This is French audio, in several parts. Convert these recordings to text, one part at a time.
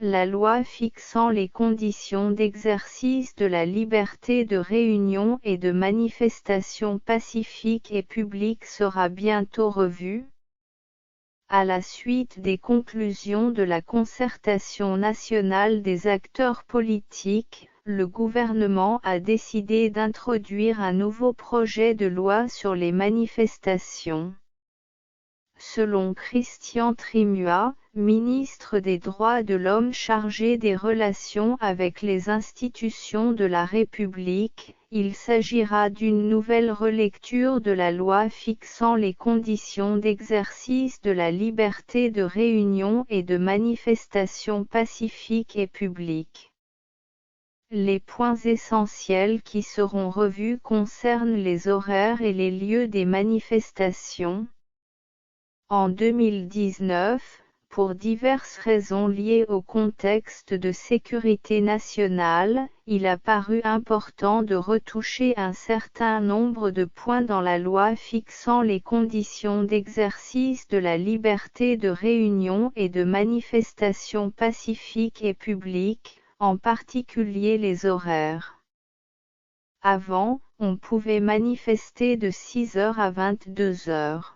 La loi fixant les conditions d'exercice de la liberté de réunion et de manifestation pacifique et publique sera bientôt revue. À la suite des conclusions de la concertation nationale des acteurs politiques, le gouvernement a décidé d'introduire un nouveau projet de loi sur les manifestations. Selon Christian Trimua, ministre des Droits de l'Homme chargé des relations avec les institutions de la République, il s'agira d'une nouvelle relecture de la loi fixant les conditions d'exercice de la liberté de réunion et de manifestation pacifique et publique. Les points essentiels qui seront revus concernent les horaires et les lieux des manifestations. En 2019, pour diverses raisons liées au contexte de sécurité nationale, il a paru important de retoucher un certain nombre de points dans la loi fixant les conditions d'exercice de la liberté de réunion et de manifestation pacifique et publique, en particulier les horaires. Avant, on pouvait manifester de 6h à 22h.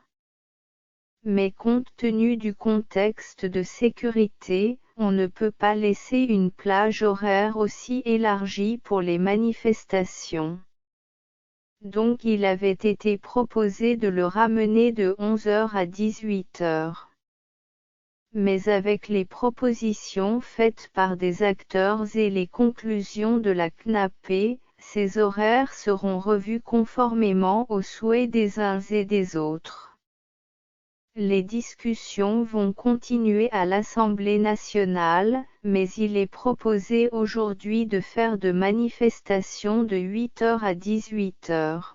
Mais compte tenu du contexte de sécurité, on ne peut pas laisser une plage horaire aussi élargie pour les manifestations. Donc il avait été proposé de le ramener de 11h à 18h. Mais avec les propositions faites par des acteurs et les conclusions de la CNAP, ces horaires seront revus conformément aux souhaits des uns et des autres. Les discussions vont continuer à l'Assemblée nationale, mais il est proposé aujourd'hui de faire de manifestations de 8h à 18h.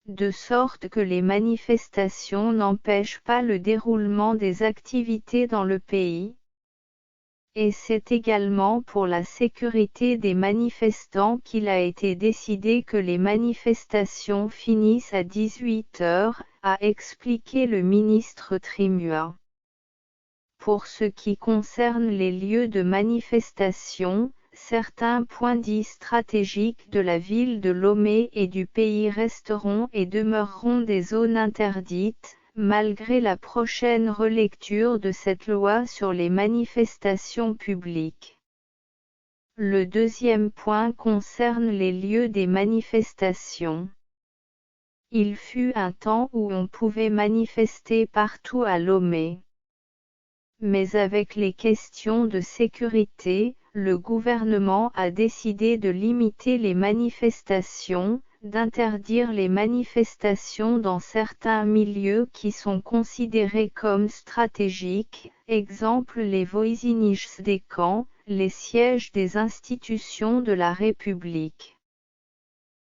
De sorte que les manifestations n'empêchent pas le déroulement des activités dans le pays. Et c'est également pour la sécurité des manifestants qu'il a été décidé que les manifestations finissent à 18h, a expliqué le ministre Trimua. Pour ce qui concerne les lieux de manifestation, certains points dits stratégiques de la ville de Lomé et du pays resteront et demeureront des zones interdites, malgré la prochaine relecture de cette loi sur les manifestations publiques. Le deuxième point concerne les lieux des manifestations. Il fut un temps où on pouvait manifester partout à Lomé. Mais avec les questions de sécurité, le gouvernement a décidé de limiter les manifestations, d'interdire les manifestations dans certains milieux qui sont considérés comme stratégiques, exemple les voisinages des camps, les sièges des institutions de la République.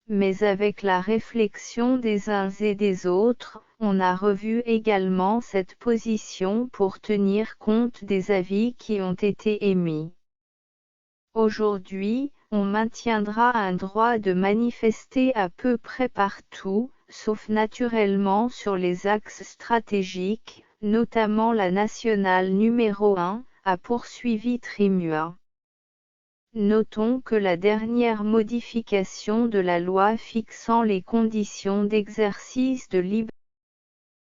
Mais avec la réflexion des uns et des autres, on a revu également cette position pour tenir compte des avis qui ont été émis. Aujourd'hui, on maintiendra un droit de manifester à peu près partout, sauf naturellement sur les axes stratégiques, notamment la nationale numéro 1, a poursuivi Trimua. Notons que la dernière modification de la loi fixant les conditions d'exercice de liberté